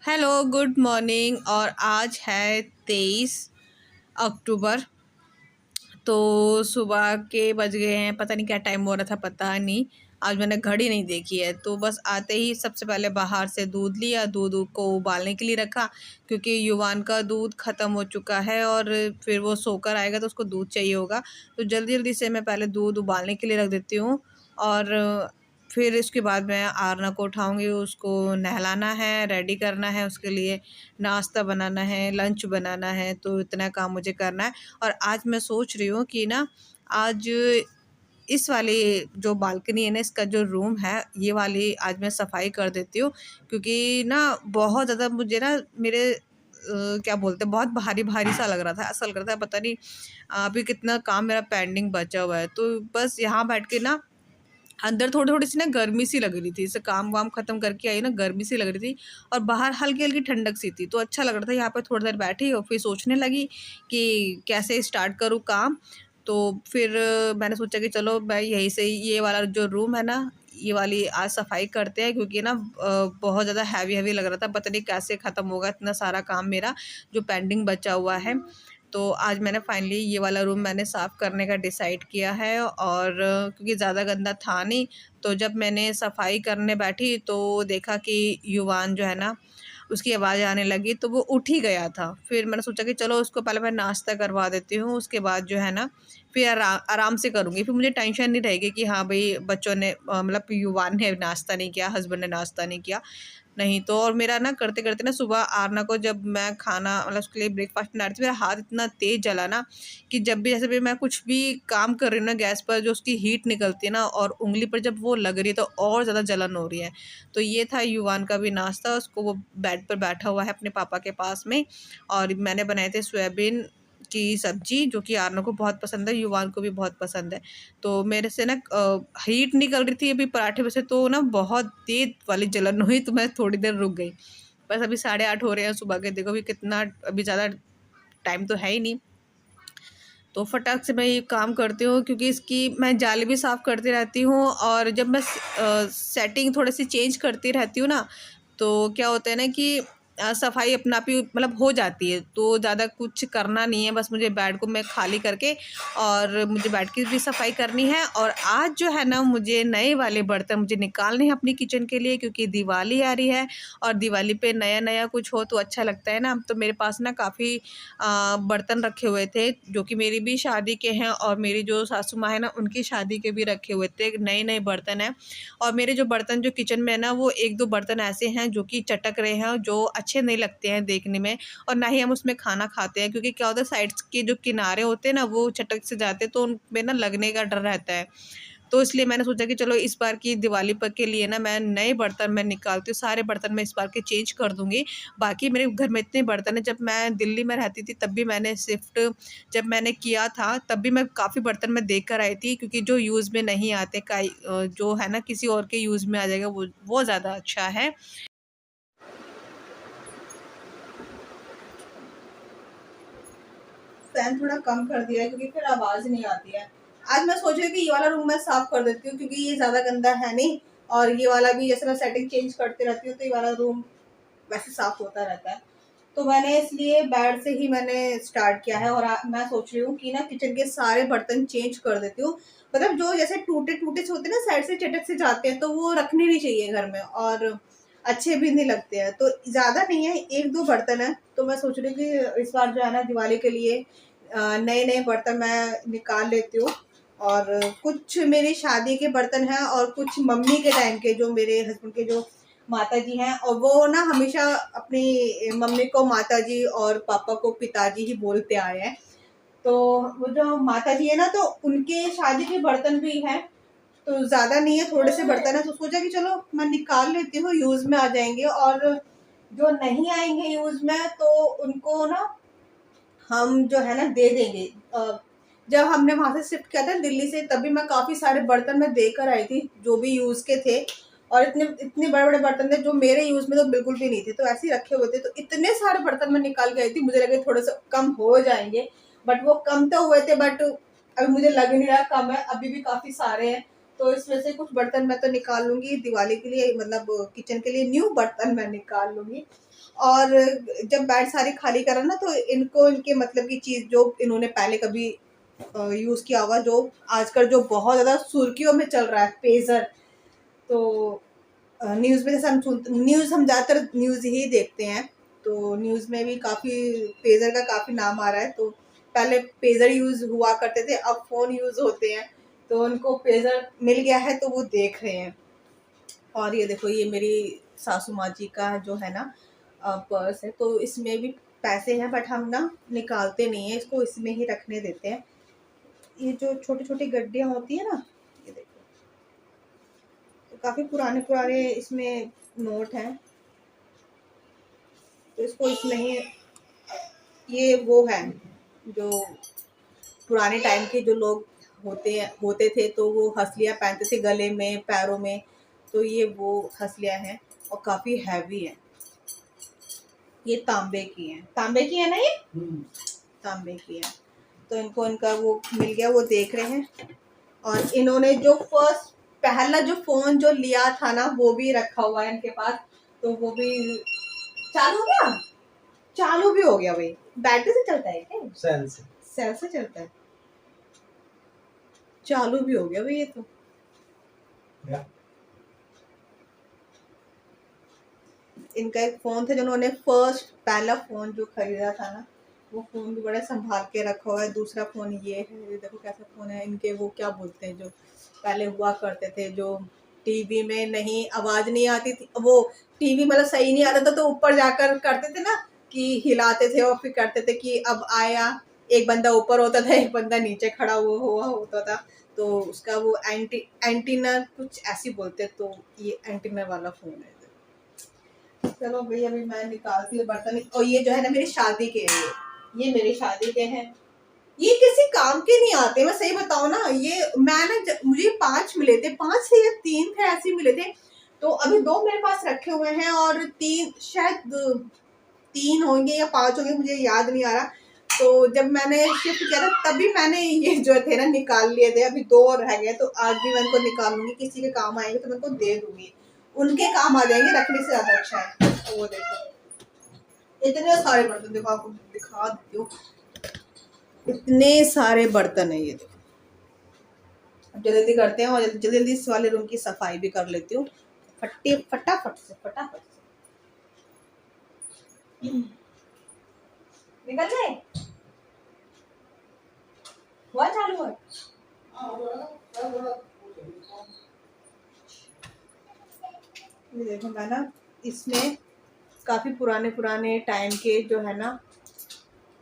Hello, good morning. और आज है 23 अक्टूबर। तो सुबह के बज गए हैं, पता नहीं क्या टाइम हो रहा था, पता नहीं। आज मैंने घड़ी नहीं देखी है। तो बस आते ही सबसे पहले बाहर से दूध लिया, दूध को उबालने के लिए रखा क्योंकि युवान का दूध ख़त्म हो चुका है और फिर वो सोकर आएगा तो उसको दूध चाहिए होगा। तो जल्दी जल्दी से मैं पहले दूध उबालने के लिए रख देती हूँ। और फिर इसके बाद मैं आरना को उठाऊँगी, उसको नहलाना है, रेडी करना है, उसके लिए नाश्ता बनाना है, लंच बनाना है। तो इतना काम मुझे करना है। और आज मैं सोच रही हूँ कि ना आज इस वाली जो बालकनी है ना, इसका जो रूम है, ये वाली आज मैं सफाई कर देती हूँ क्योंकि ना बहुत ज़्यादा मुझे ना मेरे क्या बोलते हैं, बहुत भारी भारी सा लग रहा था। ऐसा लग रहा था पता नहीं अभी कितना काम मेरा पेंडिंग बचा हुआ है। तो बस यहाँ बैठ के ना अंदर थोड़ी थोड़ी सी ना गर्मी सी लग रही थी, इसे काम वाम खत्म करके आई ना, गर्मी सी लग रही थी। और बाहर हल्की हल्की ठंडक सी थी, तो अच्छा लग रहा था। यहाँ पे थोड़ी देर बैठी और फिर सोचने लगी कि कैसे स्टार्ट करूँ काम। तो फिर मैंने सोचा कि चलो मैं यहीं से ये वाला जो रूम है ना, ये वाली आज सफाई करते हैं क्योंकि ना बहुत ज़्यादा हैवी हैवी लग रहा था। पता नहीं कैसे ख़त्म होगा इतना सारा काम मेरा जो पेंडिंग बचा हुआ है। तो आज मैंने फाइनली ये वाला रूम मैंने साफ़ करने का डिसाइड किया है। और क्योंकि ज़्यादा गंदा था नहीं, तो जब मैंने सफाई करने बैठी तो देखा कि युवान जो है ना, उसकी आवाज़ आने लगी तो वो उठ ही गया था। फिर मैंने सोचा कि चलो उसको पहले मैं नाश्ता करवा देती हूँ, उसके बाद जो है ना फिर आराम से करूँगी। फिर मुझे टेंशन नहीं रहेगी कि हाँ भाई बच्चों ने मतलब युवान ने नाश्ता नहीं किया, हस्बैंड ने नाश्ता नहीं किया। नहीं तो और मेरा ना करते करते ना सुबह आरना को जब मैं खाना मतलब उसके लिए ब्रेकफास्ट बना रही थी, मेरा हाथ इतना तेज़ जला ना कि जब भी जैसे भी मैं कुछ भी काम कर रही हूँ ना गैस पर, जो उसकी हीट निकलती है ना और उंगली पर जब वो लग रही है तो और ज़्यादा जलन हो रही है। तो ये था युवान का भी नाश्ता, उसको वो बेड पर बैठा हुआ है अपने पापा के पास में। और मैंने बनाए थे सोयाबीन की सब्जी जो कि आरना को बहुत पसंद है, युवान को भी बहुत पसंद है। तो मेरे से ना हीट निकल रही थी अभी पराठे में से, तो ना बहुत तेज़ वाली जलन हुई, तो मैं थोड़ी देर रुक गई। बस अभी 8:30 हो रहे हैं सुबह के, देखो अभी कितना, अभी ज़्यादा टाइम तो है ही नहीं। तो फटाक से मैं ये काम करती हूँ क्योंकि इसकी मैं जाली भी साफ़ करती रहती हूँ। और जब मैं सेटिंग थोड़ी सी चेंज करती रहती हूँ ना, तो क्या होता है ना कि सफाई अपना आप ही मतलब हो जाती है। तो ज़्यादा कुछ करना नहीं है, बस मुझे बेड को मैं खाली करके और मुझे बेड की भी सफाई करनी है। और आज जो है ना मुझे नए वाले बर्तन मुझे निकालने हैं अपनी किचन के लिए क्योंकि दिवाली आ रही है। और दिवाली पे नया नया कुछ हो तो अच्छा लगता है ना। तो मेरे पास ना काफ़ी बर्तन रखे हुए थे जो कि मेरी भी शादी के हैं और मेरी जो सासू माँ है ना उनकी शादी के भी रखे हुए थे, नए नए बर्तन हैं। और मेरे जो बर्तन जो किचन में है ना, वो एक दो बर्तन ऐसे हैं जो कि चटक रहे हैं, जो अच्छे नहीं लगते हैं देखने में। और ना ही हम उसमें खाना खाते हैं क्योंकि क्या होता है, साइड्स के जो किनारे होते हैं ना वो चटक से जाते हैं, तो उनमें ना लगने का डर रहता है। तो इसलिए मैंने सोचा कि चलो इस बार की दिवाली पर के लिए ना मैं नए बर्तन मैं निकालती हूँ, सारे बर्तन मैं इस बार के चेंज कर दूँगी। बाकी मेरे घर में इतने बर्तन हैं, जब मैं दिल्ली में रहती थी तब भी मैंने शिफ्ट जब मैंने किया था तब भी मैं काफ़ी बर्तन मैं देख कर आई थी क्योंकि जो यूज़ में नहीं आते जो है ना किसी और के यूज़ में आ जाएगा वो ज़्यादा अच्छा है। फैन थोड़ा कम कर दिया है क्योंकि फिर आवाज़ नहीं आती है। आज मैं सोच रही हूँ कि ये वाला रूम मैं साफ़ कर देती हूँ क्योंकि ये ज़्यादा गंदा है नहीं। और ये वाला भी जैसे मैं सेटिंग चेंज करती रहती हूँ तो ये वाला रूम वैसे साफ़ होता रहता है। तो मैंने इसलिए बेड से ही मैंने स्टार्ट किया है। और मैं सोच रही हूँ कि ना किचन के सारे बर्तन चेंज कर देती हूँ। मतलब जो जैसे टूटे-टूटे से होते हैं ना, साइड से चटक से जाते हैं, तो वो रखने नहीं चाहिए घर में और अच्छे भी नहीं लगते हैं। तो ज़्यादा नहीं है, 1-2 बर्तन हैं, तो मैं सोच रही हूँ कि इस बार जो है ना दिवाली के लिए नए-नए बर्तन मैं निकाल लेती हूँ। और कुछ मेरी शादी के बर्तन हैं और कुछ मम्मी के टाइम के, जो मेरे हस्बैंड के जो माताजी हैं, और वो ना हमेशा अपनी मम्मी को माताजी और पापा को पिताजी ही बोलते आए हैं। तो वो जो माताजी है ना, तो उनके शादी के बर्तन भी हैं। तो ज़्यादा नहीं है, थोड़े से बर्तन है, तो सोचा कि चलो मैं निकाल लेती हूँ, यूज़ में आ जाएंगे। और जो नहीं आएंगे यूज़ में तो उनको ना हम जो है ना दे देंगे। जब हमने वहाँ से शिफ्ट किया था दिल्ली से, तभी मैं काफ़ी सारे बर्तन मैं देकर आई थी जो भी यूज़ के थे। और इतने इतने बड़े बड़े बर्तन थे जो मेरे यूज़ में तो बिल्कुल भी नहीं थे, तो ऐसे ही रखे हुए थे। तो इतने सारे बर्तन मैं निकाल के आई थी, मुझे लगे थोड़े से कम हो जाएंगे, बट वो कम तो हुए थे, बट अभी मुझे लग नहीं रहा कम है, अभी भी काफ़ी सारे हैं। तो इसमें से कुछ बर्तन मैं तो निकाल लूंगी दिवाली के लिए, मतलब किचन के लिए न्यू बर्तन मैं निकाल लूंगी। और जब बेड सारी खाली करा ना, तो इनको इनके मतलब की चीज जो इन्होंने पहले कभी यूज किया होगा, जो आजकल जो बहुत ज्यादा सुर्खियों में चल रहा है, पेजर। तो न्यूज़ में जैसे हम ज़्यादातर न्यूज़ ही देखते हैं, तो न्यूज़ में भी काफ़ी पेजर का काफ़ी नाम आ रहा है। तो पहले पेजर यूज़ हुआ करते थे, अब फ़ोन यूज़ होते हैं, तो उनको पेजर मिल गया है तो वो देख रहे हैं। और ये देखो, ये मेरी सासू माँ जी का जो है ना पर्स है, तो इसमें भी पैसे हैं, बट हम ना निकालते नहीं है इसको, इसमें ही रखने देते हैं। ये जो छोटी छोटी गड्डियाँ होती है ना, ये देखो, तो काफ़ी पुराने पुराने इसमें नोट हैं, तो इसको इसमें ही, ये वो है जो पुराने टाइम के जो लोग होते थे, तो वो हंसलियाँ पहनते थे गले में, पैरों में। तो ये वो हंसलियाँ हैं और काफ़ी हैवी है। ये तांबे की है ना ये। तांबे की है। तो इनको इनका वो मिल गया, वो देख रहे हैं। और इन्होंने जो फर्स्ट पहला जो फोन जो लिया था ना, वो भी रखा हुआ है इनके पास, तो वो भी चालू हो गया, चालू भी हो गया भाई। बैटरी से चलता है क्या? सेल से चलता है। चालू भी हो गया भाई ये तो। इनका एक फोन था जिन्होंने फर्स्ट पहला फोन जो खरीदा था ना, वो फोन भी बड़ा संभाल के रखा हुआ है। दूसरा फोन ये है, ये देखो कैसा फोन है इनके, वो क्या बोलते हैं जो पहले हुआ करते थे, जो टीवी में नहीं आवाज नहीं आती थी, वो टीवी मतलब सही नहीं आता था, तो ऊपर जाकर करते थे ना कि हिलाते थे और फिर करते थे कि अब आया, एक बंदा ऊपर होता था, एक बंदा नीचे खड़ा हुआ होता था, तो उसका वो एंटीना कुछ ऐसी बोलते, तो ये एंटीना वाला फोन है। चलो भाई, अभी मैं निकालती हूँ बर्तन। और ये जो है ना मेरी शादी के हैं, ये मेरी शादी के हैं, ये किसी काम के नहीं आते, मैं सही बताऊँ ना। ये मैं ना मुझे 5 मिले थे, 5 से या 3 थे ऐसे मिले थे, तो अभी 2 मेरे पास रखे हुए हैं, और 3 शायद 3 होंगे या 5 होंगे, मुझे याद नहीं आ रहा। तो जब मैंने शिफ्ट किया था तभी मैंने ये जो थे ना निकाल लिए थे, अभी 2 और रह गए, तो आज भी मैं इनको निकाल लूंगी, किसी के काम आएंगे तो मैं इनको दे दूंगी, उनके काम आ जाएंगे, रखने से ज्यादा अच्छा है। तो वो देखो, इतने सारे बर्तन, देखो आपको दिखा देती हूँ, इतने सारे बर्तन है ये देखो। अब जल्दी जल्दी करते हैं और जल्दी जल्दी इस वाले रूम की सफाई भी कर लेती हूँ, फटाफट से निकल गए, हुआ चालू है। ये देखो, मैं ना इसमें काफी पुराने पुराने टाइम के जो है ना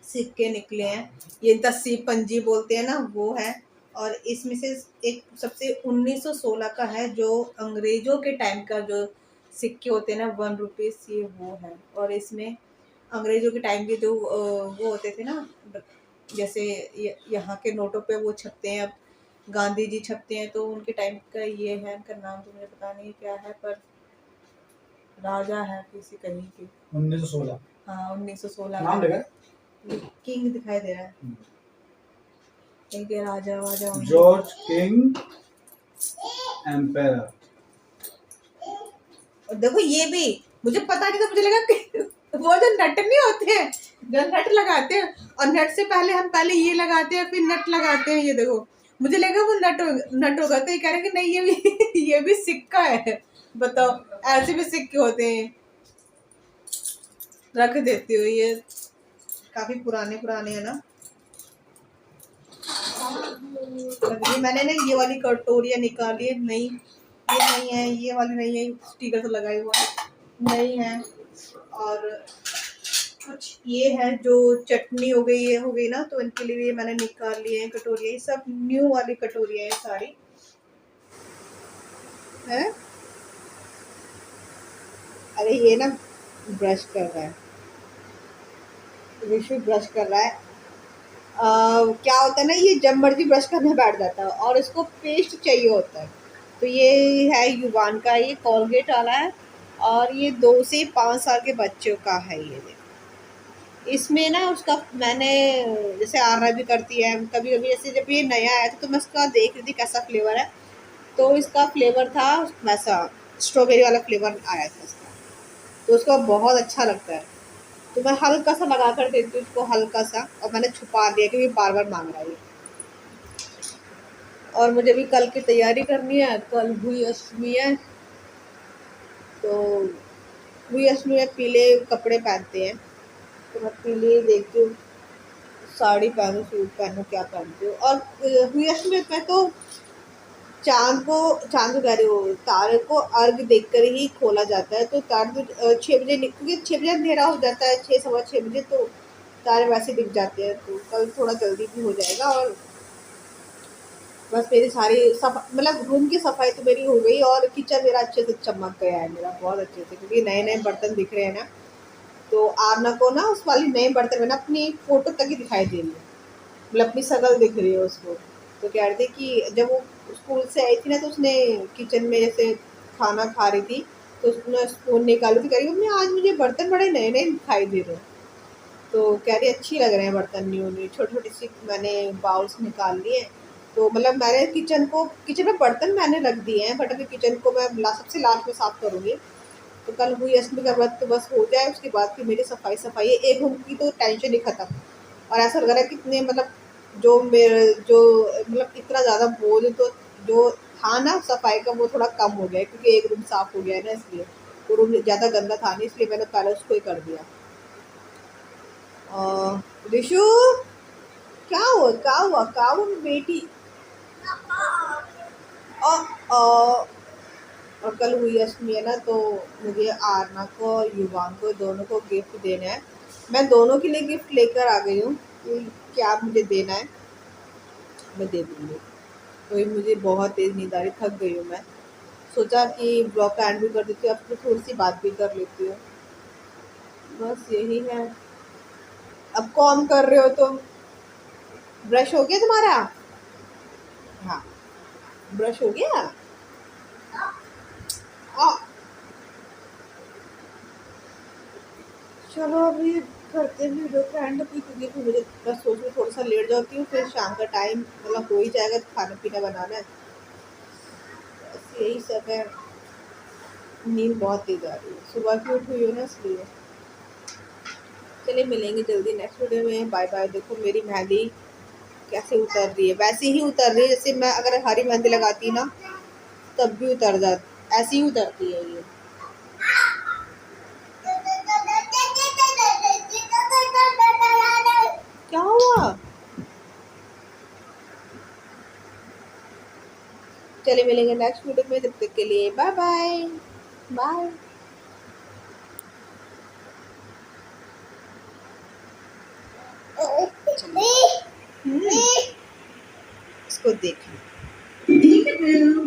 सिक्के निकले हैं, ये 10 पंजी बोलते हैं ना, वो है। और इसमें से एक सबसे 1916 का है, जो अंग्रेजों के टाइम का जो सिक्के होते हैं ना, 1 रुपीज, ये वो है। और इसमें अंग्रेजों के टाइम के जो वो होते थे ना, जैसे यहाँ के नोटों पे वो छपते हैं, अब गांधी जी छपते हैं, तो उनके टाइम का ये है। इनका नाम तो मुझे पता नहीं क्या है, पर राजा है किसी कहीं की। 1916, हाँ 1916 नाम लगा, किंग दिखाई दे रहा है, इनके राजा वाजा, जॉर्ज किंग एम्पायर। और देखो ये भी मुझे पता नहीं था, मुझे लगा कि वो जो नट नहीं होते हैं, जो नट लगाते हैं, और नट से पहले हम पहले ये लगाते हैं फिर नट लगाते हैं, ये देखो मुझे लगा वो नट होगा, तो ये कह रहे कि नहीं, ये भी ये भी सिक्का है। बताओ, ऐसे भी सिक्के होते हैं। रख देती हूँ, ये काफी पुराने पुराने है ना। अभी मैंने ना ये वाली कटोरियाँ निकाली है, नहीं ये नहीं है, ये वाली नहीं है, स्टिकर तो लगा हुआ नहीं है। और कुछ ये है जो चटनी हो गई, ये हो गई ना, तो इनके लिए मैंने निकाल लिए हैं कटोरियाँ, ये सब न्यू वाली कटोरियाँ है सारी है। अरे ये ना ब्रश कर रहा है, विशु ब्रश कर रहा है। क्या होता है ना, ये जब मर्जी ब्रश करने बैठ जाता है, और इसको पेस्ट चाहिए होता है। तो ये है युवान का, ये कोलगेट वाला है, और ये 2 से 5 साल के बच्चों का है। ये देखो, इसमें ना उसका मैंने, जैसे आरा भी करती है कभी कभी, जैसे जब ये नया आया था तो मैं उसका देख रही थी कैसा फ्लेवर है, तो इसका फ्लेवर था वैसा, स्ट्रॉबेरी वाला फ्लेवर आया था इसका, तो उसको बहुत अच्छा लगता है। तो मैं हल्का सा लगा कर देती हूँ उसको, हल्का सा, और मैंने छुपा दिया क्योंकि बार बार मांग रहा है ये। और मुझे भी कल की तैयारी करनी है, कल हुई अष्टमी है, तो हुई अष्टमी में पीले कपड़े पहनते हैं, तो मैं पीले ही देखती हूँ, साड़ी पहनूँ, सूट पहनूँ, क्या पहनती हूँ। और हुई अष्टमी में तो चाँद को कह रही हूँ, तारे को अर्घ देकर ही खोला जाता है। तो तारे तो 6 बजे क्योंकि 6 बजे अंधेरा हो जाता है, 6 सवा 6 बजे तो तारे वैसे दिख जाते हैं। तो कल थोड़ा जल्दी भी हो जाएगा। और बस मेरी सारी मतलब रूम की सफाई तो मेरी हो गई, और किचन मेरा अच्छे से चमक गया है, मेरा बहुत अच्छे से, क्योंकि नए नए बर्तन दिख रहे हैं ना। तो आरना को ना उस वाली नए बर्तन में ना अपनी फोटो तक ही दिखाई दे रही है, मतलब अपनी शक्ल दिख रही है उसको। तो कह रही थी कि जब वो स्कूल से आई थी ना, तो उसने किचन में जैसे खाना खा रही थी, तो उसने स्पून निकाली, तो कह रही मम्मी आज मुझे बर्तन बड़े नए नए दिखाई दे रहे हैं। तो कह रही अच्छी लग रहे हैं बर्तन, न्यू न्यू छोटी छोटी सी मैंने बाउल्स निकाल लिए। तो मतलब मैंने किचन में बर्तन मैंने रख दिए हैं, बट अभी किचन को मैं सबसे लास्ट में साफ करूँगी। तो कल हुई अष्टमी का व्रत तो बस हो जाए, उसके बाद फिर मेरी सफाई सफाई है, एक रूम की तो टेंशन ही खत्म। और ऐसा लग रहा है कितने मतलब जो मतलब इतना ज़्यादा बोझ तो जो था ना सफाई का, वो थोड़ा कम हो गया है, क्योंकि एक रूम साफ हो गया है ना, इसलिए वो रूम ज़्यादा गंदा था नहीं, इसलिए मैंने पहले उसको ही कर दिया। रिशु, क्या हुआ बेटी। और और कल हुई अष्टमी है ना, तो मुझे आरना को और युवान को दोनों को गिफ्ट देना है। मैं दोनों के लिए गिफ्ट लेकर आ गई हूँ कि क्या मुझे देना है, मैं दे दूँगी। वही मुझे बहुत तेज़ नींद आ रही, थक गई हूँ मैं। सोचा कि ब्लॉग का एंड भी कर देती हूँ, अब तो थोड़ी सी बात भी कर लेती हूँ। बस यही है। अब कौन कर रहे हो तुम? ब्रश हो गया तुम्हारा? हाँ, ब्रश हो गया। आ, चलो अभी करते हैं वीडियो का एंड भी, क्योंकि फिर मुझे बस सोच में थोड़ा सा लेट जाती हूँ, फिर शाम का टाइम मतलब हो ही जाएगा, तो खाना पीना बनाना है, बस यही सब है। नींद बहुत तेज आ रही है, सुबह की उठी हुई हो ना, इसलिए। चलिए मिलेंगे जल्दी नेक्स्ट वीडियो में, बाय बाय। देखो मेरी मेहंदी कैसे उतर रही है, वैसे ही उतर रही है जैसे मैं अगर हरी मेहंदी लगाती ना तब भी उतर जाती, ऐसी ही उतरती है ये। क्या हुआ? चलिए मिलेंगे नेक्स्ट वीडियो में, तब तक के लिए बाय बाय। बाय। इसको देख लो।